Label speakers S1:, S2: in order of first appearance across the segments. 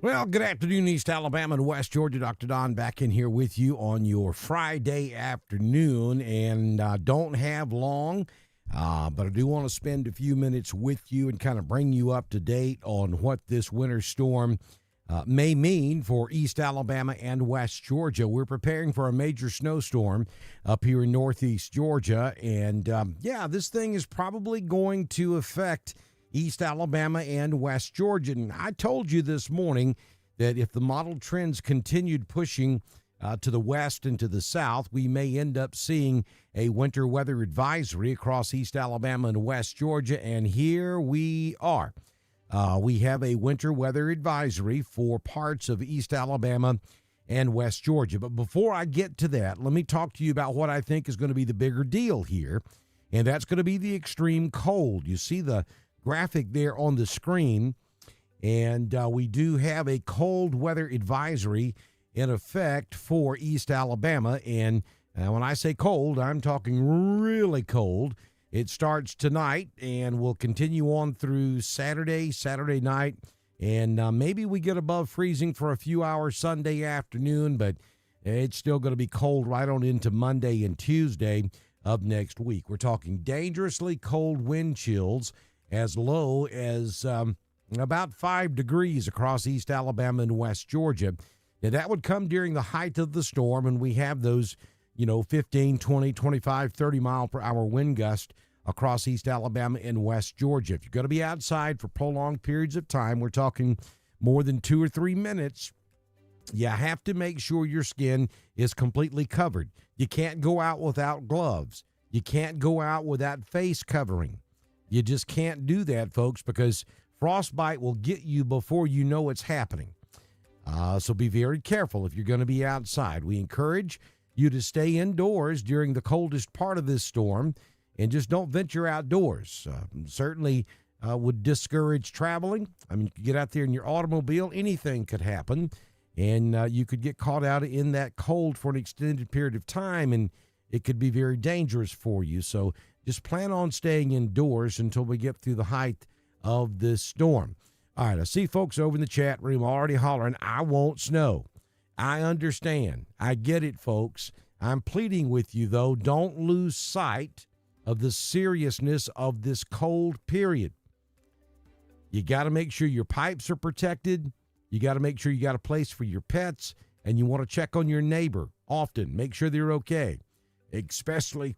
S1: Well, good afternoon, East Alabama and West Georgia. Dr. Don back in here with you on your Friday afternoon, and don't have long, but I do want to spend a few minutes with you and kind of bring you up to date on what this winter storm may mean for East Alabama and West Georgia. We're preparing for a major snowstorm up here in northeast Georgia, and this thing is probably going to affect East Alabama and West Georgia. And I told you this morning that if the model trends continued pushing to the west and to the south, we may end up seeing a winter weather advisory across East Alabama and West Georgia. And here we are. We have a winter weather advisory for parts of East Alabama and West Georgia. But before I get to that, let me talk to you about what I think is going to be the bigger deal here, and that's going to be the extreme cold. You see the graphic there on the screen, and we do have a cold weather advisory in effect for East Alabama. And when I say cold, I'm talking really cold. It starts tonight and will continue on through Saturday night, and maybe we get above freezing for a few hours Sunday afternoon, but it's still going to be cold right on into Monday and Tuesday of next week. We're talking dangerously cold wind chills as low as about 5 degrees across East Alabama and West Georgia. Now, that would come during the height of the storm, and we have those, 15, 20, 25, 30 mile per hour wind gust across East Alabama and West Georgia. If you're going to be outside for prolonged periods of time, we're talking more than 2 or 3 minutes, you have to make sure your skin is completely covered. You can't go out without gloves. You can't go out without face covering. You just can't do that, folks, because frostbite will get you before you know it's happening. So be very careful if you're going to be outside. We encourage you to stay indoors during the coldest part of this storm and just don't venture outdoors. Certainly would discourage traveling. I mean, you could get out there in your automobile, anything could happen, and you could get caught out in that cold for an extended period of time, and it could be very dangerous for you. So just plan on staying indoors until we get through the height of this storm. All right, I see folks over in the chat room already hollering, I won't snow. I understand. I get it, folks. I'm pleading with you, though, don't lose sight of the seriousness of this cold period. You got to make sure your pipes are protected. You got to make sure you got a place for your pets, and you want to check on your neighbor often. Make sure they're okay, especially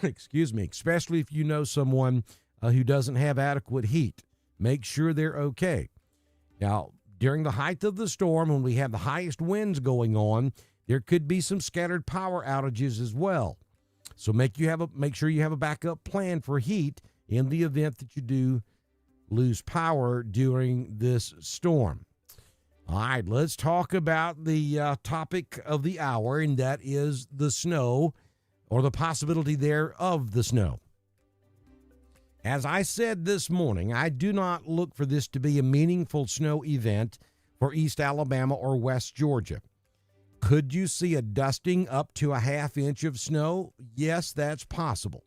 S1: especially if you know someone who doesn't have adequate heat. Make sure they're okay. Now, during the height of the storm, when we have the highest winds going on, there could be some scattered power outages as well. So make sure you have a backup plan for heat in the event that you do lose power during this storm. All right, let's talk about the topic of the hour, and that is the snow, or the possibility there of the snow. As I said this morning, I do not look for this to be a meaningful snow event for East Alabama or West Georgia. Could you see a dusting up to a half inch of snow? Yes, that's possible.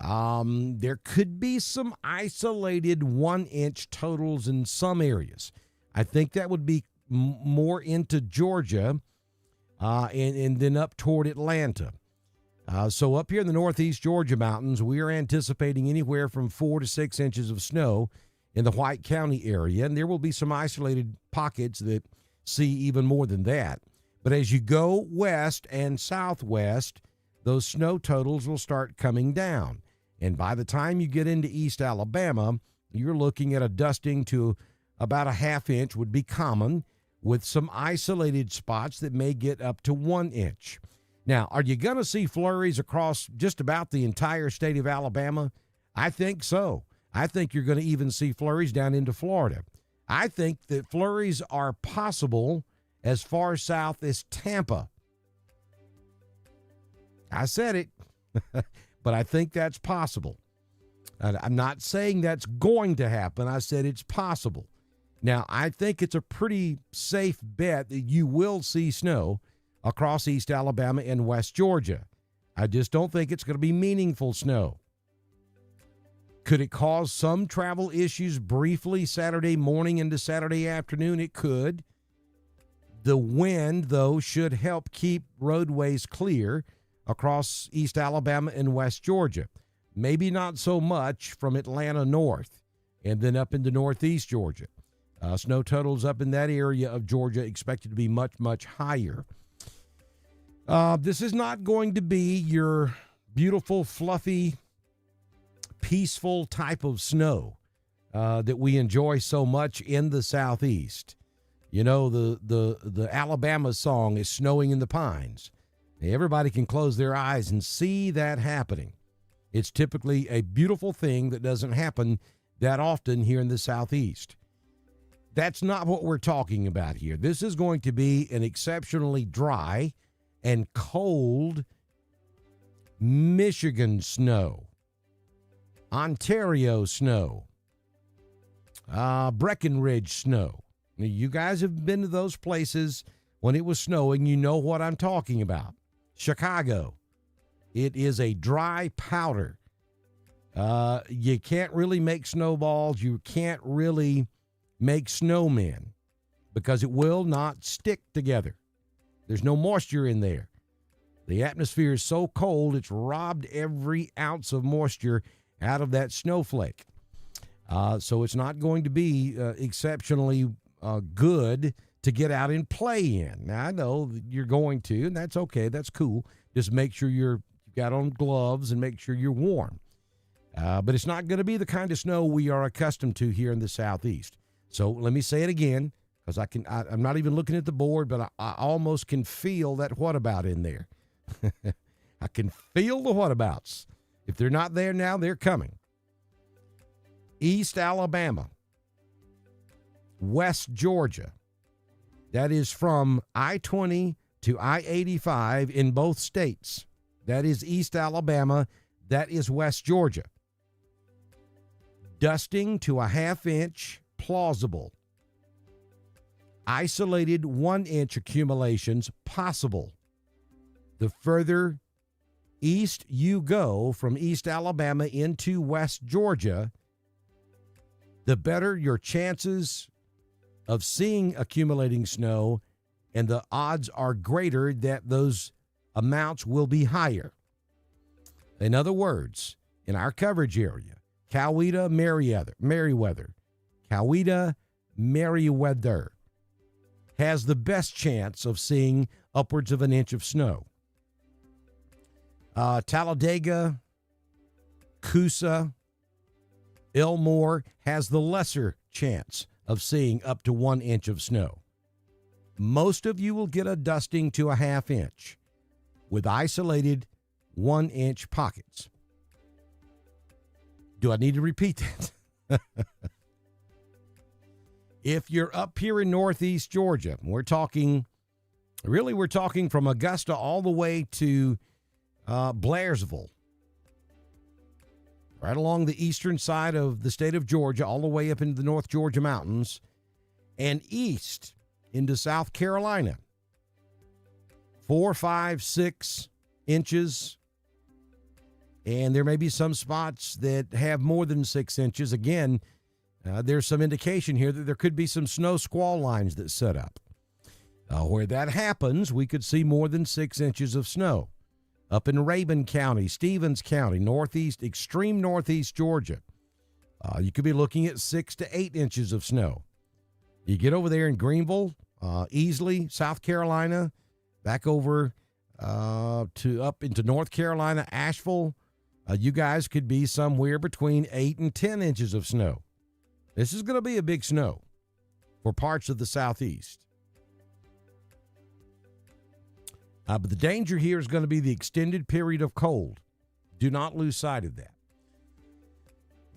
S1: There could be some isolated 1-inch totals in some areas. I think that would be more into Georgia and then up toward Atlanta. So up here in the northeast Georgia mountains, we are anticipating anywhere from 4 to 6 inches of snow in the White County area, and there will be some isolated pockets that see even more than that. But as you go west and southwest, those snow totals will start coming down. And by the time you get into East Alabama, you're looking at a dusting to about a half inch would be common, with some isolated spots that may get up to 1 inch. Now, are you going to see flurries across just about the entire state of Alabama? I think so. I think you're going to even see flurries down into Florida. I think that flurries are possible as far south as Tampa. I said it, but I think that's possible. I'm not saying that's going to happen. I said it's possible. Now, I think it's a pretty safe bet that you will see snow across East Alabama and West Georgia. I just don't think it's going to be meaningful snow. Could it cause some travel issues briefly Saturday morning into Saturday afternoon? It could. The wind, though, should help keep roadways clear across East Alabama and West Georgia. Maybe not so much from Atlanta north and then up into northeast Georgia. Snow totals up in that area of Georgia expected to be much, much higher. This is not going to be your beautiful, fluffy, peaceful type of snow that we enjoy so much in the Southeast. You know, the Alabama song is Snowing in the Pines. Everybody can close their eyes and see that happening. It's typically a beautiful thing that doesn't happen that often here in the Southeast. That's not what we're talking about here. This is going to be an exceptionally dry and cold Michigan snow, Ontario snow, Breckenridge snow. Now, you guys have been to those places when it was snowing. You know what I'm talking about. Chicago. It is a dry powder. You can't really make snowballs. You can't really make snowmen because it will not stick together. There's no moisture in there. The atmosphere is so cold, it's robbed every ounce of moisture out of that snowflake. So it's not going to be exceptionally good to get out and play in. Now, I know you're going to, and that's okay. That's cool. Just make sure you've got on gloves and make sure you're warm. But it's not going to be the kind of snow we are accustomed to here in the Southeast. So let me say it again, because I'm not even looking at the board, but I almost can feel that what about in there. I can feel the whatabouts. If they're not there now, they're coming. East Alabama, West Georgia. That is from I-20 to I-85 in both states. That is East Alabama. That is West Georgia. Dusting to a half-inch, plausible. Isolated 1-inch accumulations, possible. The further east you go from East Alabama into West Georgia, the better your chances of seeing accumulating snow, and the odds are greater that those amounts will be higher. In other words, in our coverage area, Coweta, Merriweather, Coweta, Merriweather has the best chance of seeing upwards of 1 inch of snow. Talladega, Coosa, Elmore has the lesser chance of seeing up to 1 inch of snow. Most of you will get a dusting to a half inch with isolated 1-inch pockets. Do I need to repeat that? If you're up here in northeast Georgia, we're talking from Augusta all the way to Blairsville, right along the eastern side of the state of Georgia, all the way up into the North Georgia mountains, and east into South Carolina. 4, 5, 6 inches. And there may be some spots that have more than 6 inches. Again, there's some indication here that there could be some snow squall lines that set up. Where that happens, we could see more than 6 inches of snow. Up in Rabun County, Stevens County, northeast, extreme northeast Georgia, you could be looking at 6 to 8 inches of snow. You get over there in Greenville, Easley, South Carolina, back over to up into North Carolina, Asheville, you guys could be somewhere between 8 and 10 inches of snow. This is going to be a big snow for parts of the Southeast. But the danger here is going to be the extended period of cold. Do not lose sight of that.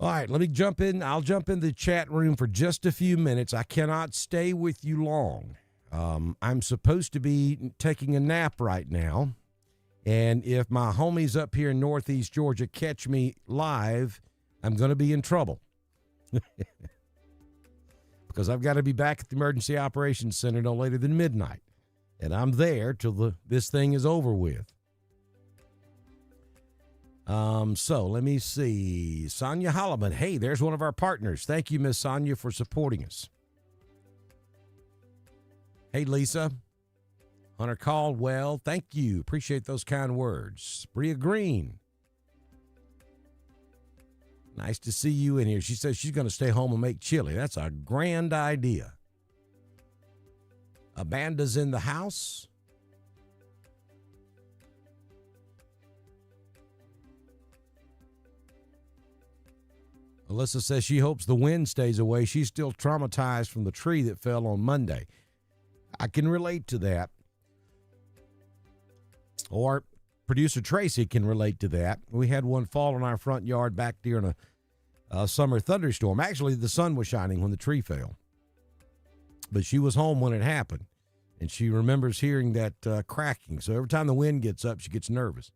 S1: All right, let me jump in. I'll jump in the chat room for just a few minutes. I cannot stay with you long. I'm supposed to be taking a nap right now. And if my homies up here in northeast Georgia catch me live, I'm going to be in trouble. Because I've got to be back at the Emergency Operations Center no later than midnight. And I'm there till this thing is over with. So let me see. Sonia Holloman. Hey, there's one of our partners. Thank you, Miss Sonia, for supporting us. Hey, Lisa. Hunter Caldwell. Thank you. Appreciate those kind words. Bria Green. Nice to see you in here. She says she's going to stay home and make chili. That's a grand idea. Amanda's in the house. Alyssa says she hopes the wind stays away. She's still traumatized from the tree that fell on Monday. I can relate to that. Or producer Tracy can relate to that. We had one fall in our front yard back during a summer thunderstorm. Actually, the sun was shining when the tree fell. But she was home when it happened, and she remembers hearing that cracking. So every time the wind gets up, she gets nervous.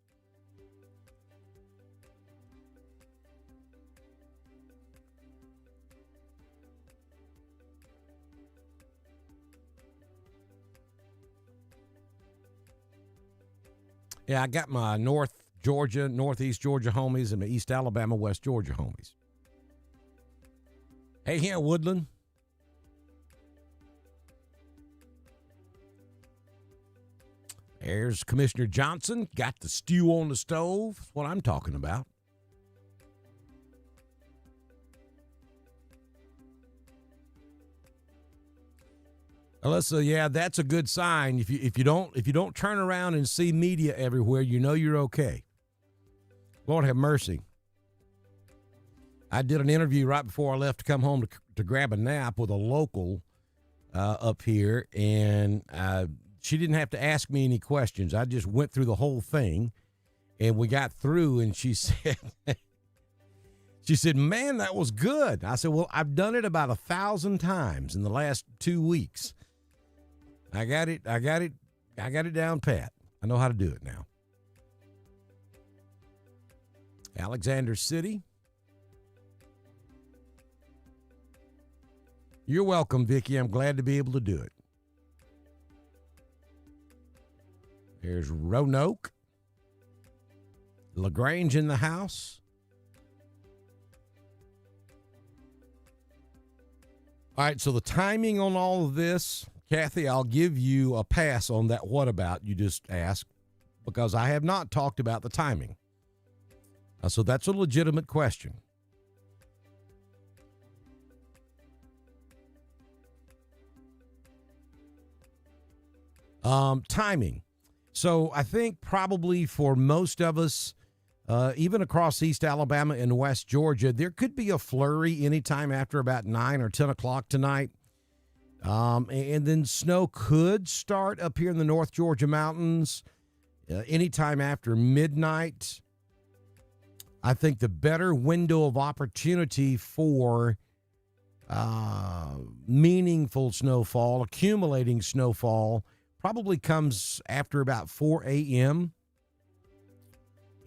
S1: Yeah, I got my Northeast Georgia homies and my East Alabama, West Georgia homies. Hey, here, Woodland. There's Commissioner Johnson. Got the stew on the stove. That's what I'm talking about. Alyssa, yeah, that's a good sign. If you don't turn around and see media everywhere, you know you're okay. Lord have mercy. I did an interview right before I left to come home to grab a nap with a local up here, and she didn't have to ask me any questions. I just went through the whole thing, and we got through, and she said, man, that was good. I said, well, I've done it about 1,000 times in the last 2 weeks. I got it down pat. I know how to do it now. Alexander City. You're welcome, Vicki. I'm glad to be able to do it. There's Roanoke. LaGrange in the house. All right, so the timing on all of this, Kathy, I'll give you a pass on that what about you just asked, because I have not talked about the timing. So that's a legitimate question. Timing. So I think probably for most of us, even across East Alabama and West Georgia, there could be a flurry anytime after about 9 or 10 o'clock tonight. And then snow could start up here in the North Georgia mountains anytime after midnight. I think the better window of opportunity for meaningful snowfall, accumulating snowfall, probably comes after about 4 a.m.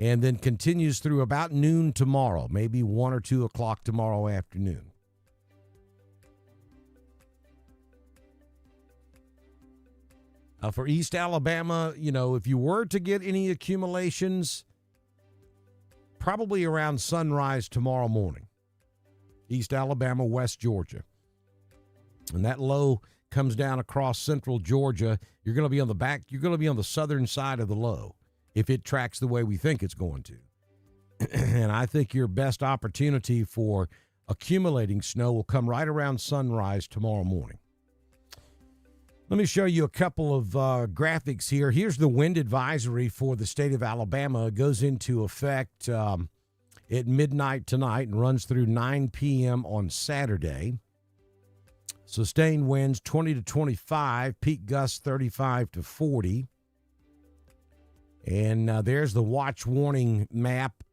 S1: and then continues through about noon tomorrow, maybe 1 or 2 o'clock tomorrow afternoon. For East Alabama, if you were to get any accumulations, probably around sunrise tomorrow morning. East Alabama, West Georgia. And that low comes down across central Georgia. You're going to be on the southern side of the low if it tracks the way we think it's going to. And I think your best opportunity for accumulating snow will come right around sunrise tomorrow morning. Let me show you a couple of graphics here. Here's the wind advisory for the state of Alabama. It goes into effect at midnight tonight and runs through 9 p.m. on Saturday. Sustained winds 20 to 25, peak gusts 35 to 40. And there's the watch warning map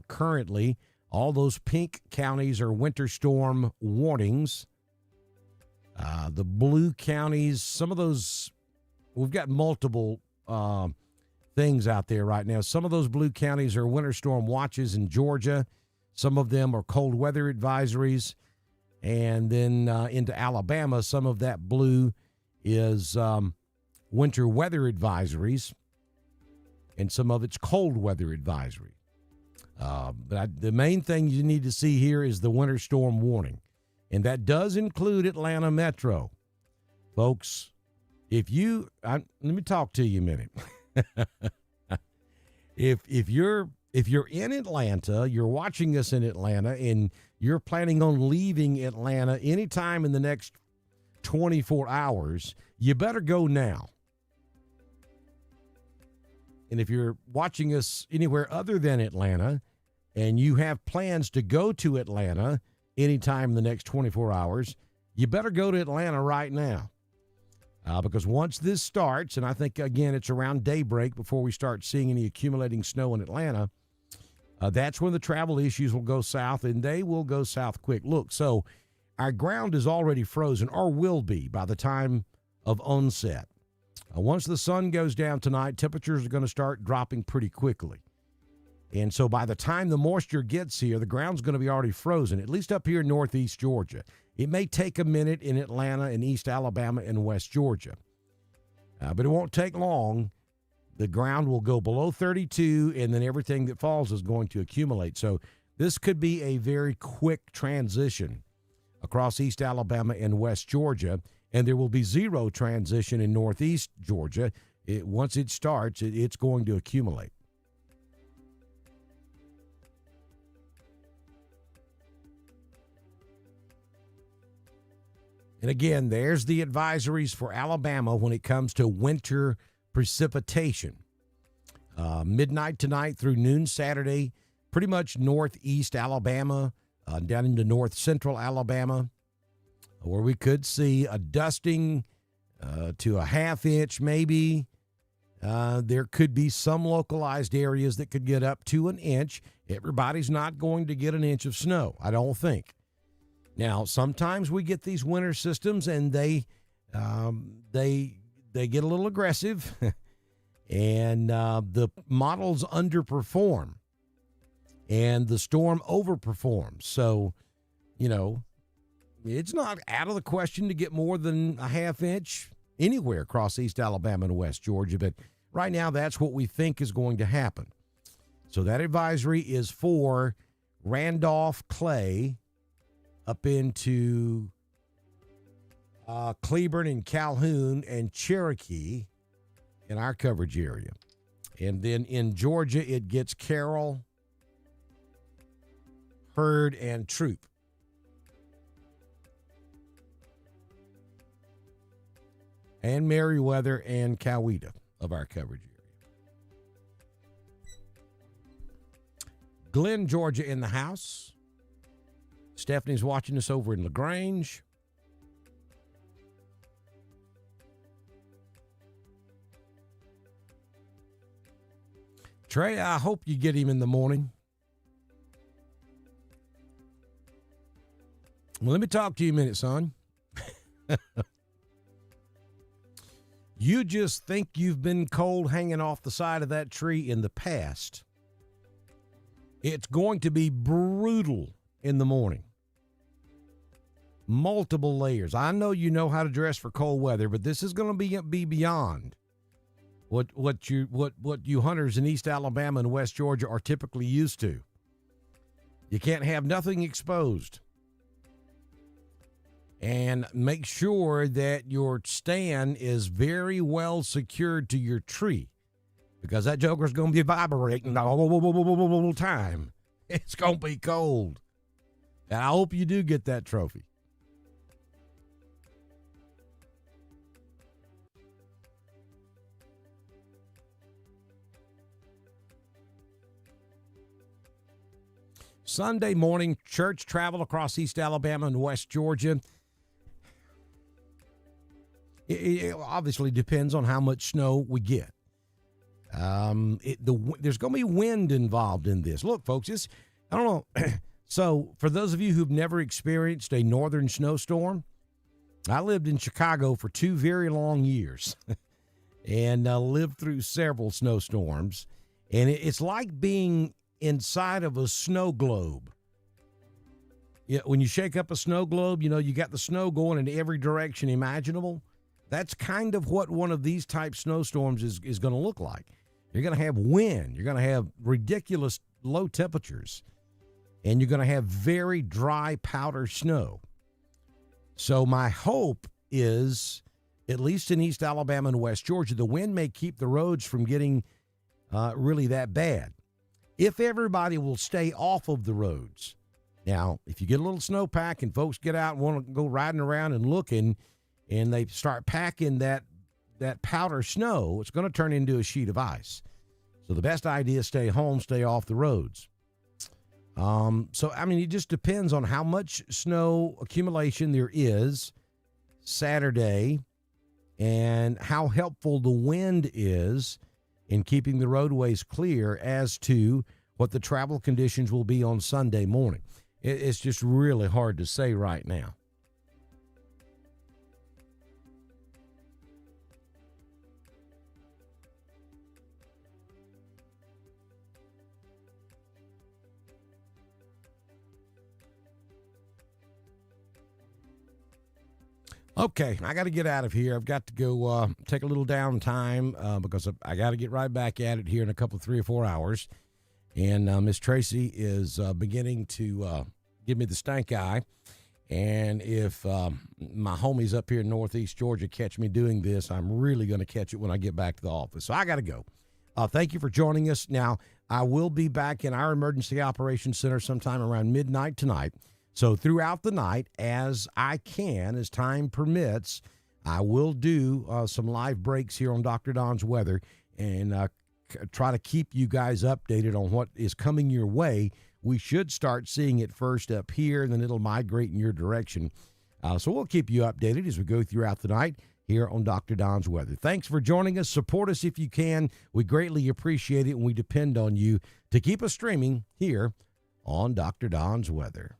S1: currently. All those pink counties are winter storm warnings. The blue counties, some of those, we've got multiple things out there right now. Some of those blue counties are winter storm watches in Georgia. Some of them are cold weather advisories. And then into Alabama, some of that blue is winter weather advisories, and some of it's cold weather advisory. The main thing you need to see here is the winter storm warning, and that does include Atlanta Metro. Folks, let me talk to you a minute. If you're in Atlanta, you're watching us in Atlanta, and you're planning on leaving Atlanta anytime in the next 24 hours, you better go now. And if you're watching us anywhere other than Atlanta and you have plans to go to Atlanta anytime in the next 24 hours, you better go to Atlanta right now. Because once this starts, and I think, again, it's around daybreak before we start seeing any accumulating snow in Atlanta, that's when the travel issues will go south, and they will go south quick. Look, so our ground is already frozen, or will be by the time of onset. Once the sun goes down tonight, temperatures are going to start dropping pretty quickly. And so by the time the moisture gets here, the ground's going to be already frozen, at least up here in northeast Georgia. It may take a minute in Atlanta and East Alabama and West Georgia. But it won't take long. The ground will go below 32, and then everything that falls is going to accumulate. So this could be a very quick transition across East Alabama and West Georgia, and there will be zero transition in northeast Georgia. Once it starts, it's going to accumulate. And again, there's the advisories for Alabama when it comes to winter precipitation. Midnight tonight through noon Saturday, pretty much northeast Alabama, down into north central Alabama, where we could see a dusting to a half inch maybe. There could be some localized areas that could get up to an inch. Everybody's not going to get an inch of snow, I don't think. Now, sometimes we get these winter systems, and they get a little aggressive, and the models underperform, and the storm overperforms. So, it's not out of the question to get more than a half inch anywhere across East Alabama and West Georgia, but right now that's what we think is going to happen. So that advisory is for Randolph, Clay, up into Cleburne and Calhoun and Cherokee in our coverage area. And then in Georgia, it gets Carroll, Hurd, and Troop. And Meriwether and Coweta of our coverage area. Glenn, Georgia in the house. Stephanie's watching us over in LaGrange. Trey, I hope you get him in the morning. Well, let me talk to you a minute, son. You just think you've been cold hanging off the side of that tree in the past. It's going to be brutal in the morning. Multiple layers. I know you know how to dress for cold weather, but this is going to be beyond what you hunters in East Alabama and West Georgia are typically used to. You can't have nothing exposed. And make sure that your stand is very well secured to your tree, because that joker's going to be vibrating the whole time. It's going to be cold. And I hope you do get that trophy. Sunday morning, church travel across East Alabama and West Georgia. It obviously depends on how much snow we get. There's going to be wind involved in this. Look, folks, I don't know. So for those of you who've never experienced a northern snowstorm, I lived in Chicago for 2 very long years and lived through several snowstorms. And it's like being inside of a snow globe. Yeah, when you shake up a snow globe, you got the snow going in every direction imaginable. That's kind of what one of these type snowstorms is going to look like. You're going to have wind. You're going to have ridiculous low temperatures, and you're going to have very dry powder snow. So my hope is, at least in East Alabama and West Georgia, the wind may keep the roads from getting really that bad. If everybody will stay off of the roads. Now, if you get a little snowpack and folks get out and want to go riding around and looking, and they start packing that powder snow, it's going to turn into a sheet of ice. So the best idea is stay home, stay off the roads. So, I mean, it just depends on how much snow accumulation there is Saturday and how helpful the wind is in keeping the roadways clear as to what the travel conditions will be on Sunday morning. It's just really hard to say right now. Okay, I got to get out of here. I've got to go take a little downtime because I got to get right back at it here in a couple, 3 or 4 hours. And Miss Tracy is beginning to give me the stank eye. And if my homies up here in Northeast Georgia catch me doing this, I'm really going to catch it when I get back to the office. So I got to go. Thank you for joining us. Now, I will be back in our Emergency Operations Center sometime around midnight tonight. So throughout the night, as I can, as time permits, I will do some live breaks here on Dr. Don's Weather and try to keep you guys updated on what is coming your way. We should start seeing it first up here, and then it'll migrate in your direction. So we'll keep you updated as we go throughout the night here on Dr. Don's Weather. Thanks for joining us. Support us if you can. We greatly appreciate it, and we depend on you to keep us streaming here on Dr. Don's Weather.